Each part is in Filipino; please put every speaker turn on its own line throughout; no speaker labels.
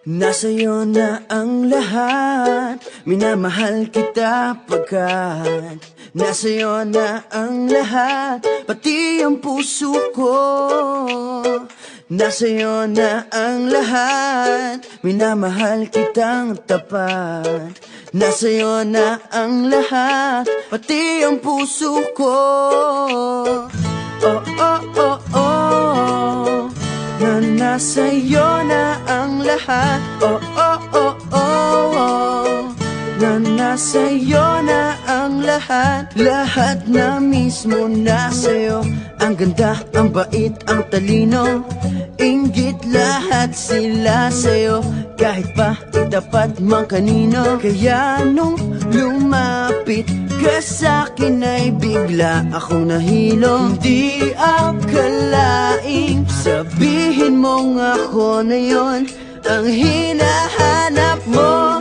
Nasa'yo na ang lahat, minamahal kita pagkat nasa'yo na ang lahat, pati ang puso ko. Nasa'yo na ang lahat, minamahal kitang tapat. Nasa'yo na ang lahat, pati ang puso ko. Oh, oh, oh, oh, na nasa'yo na ang lahat. Oh, oh, oh, oh, oh, na nasa'yo na ang lahat. Lahat na mismo nasa'yo. Ang ganda, ang bait, ang talino, inggit lahat sila sa'yo. Kahit pa itapat mang kanino. Kaya nung lumapit ka sa'kin ay bigla akong nahilo. Hindi akalaing sabihin mong ako na yon ang hinahanap mo.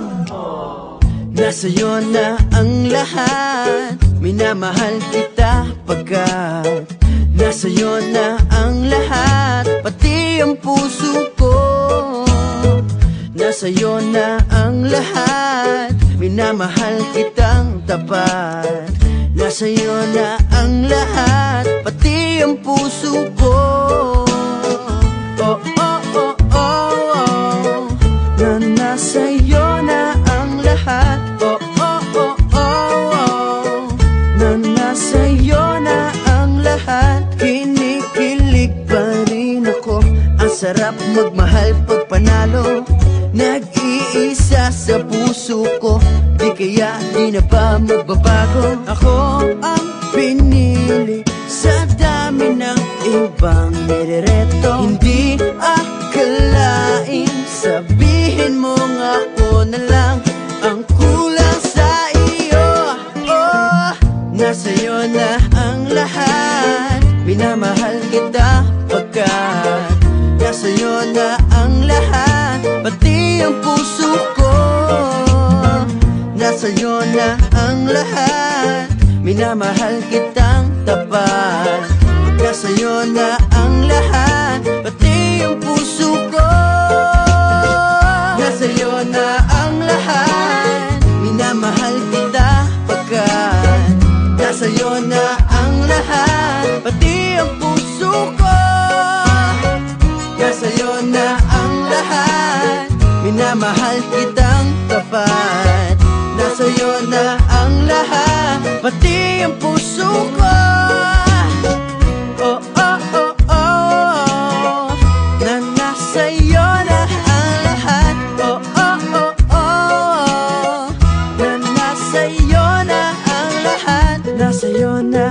Nasa'yo na ang lahat, minamahal kita pagkat nasa'yo na ang lahat, pati ang puso ko. Nasa'yo na ang lahat, minamahal kitang tapat. Nasa'yo na ang lahat, pati ang puso ko. Oh, oh, oh, oh, oh, na nasa'yo na ang lahat. Oh, oh, oh, oh, oh, na nasa'yo na ang lahat. Kinikilig pa rin ako, ang sarap magmahal pag panalo. Nag-iisa sa puso ko, di kaya di na ba magbabago? Ako ang pinili sa dami ng ibang nirereto. Hindi akalain sabihin mong ako na lang ang kulang sa iyo. Oh, nasa'yo na ang lahat, minamahal kita pagkat nasa'yo na ang lahat, pati ang puso ko. Nasa'yo na ang lahat, minamahal kitang tapat. Nasa'yo na ang lahat, pati ang puso ko. Nasa'yo na ang lahat, minamahal kita pagkat nasa'yo na ang lahat, pati ang puso ko. Nasa'yo na ang lahat, minamahal kitang tapat. Nasa'yo na ang lahat, pati ang puso ko. Oh, oh, oh, oh, na nasa'yo na ang lahat. Oh, oh, oh, oh, na nasa'yo na ang lahat. Nasa'yo na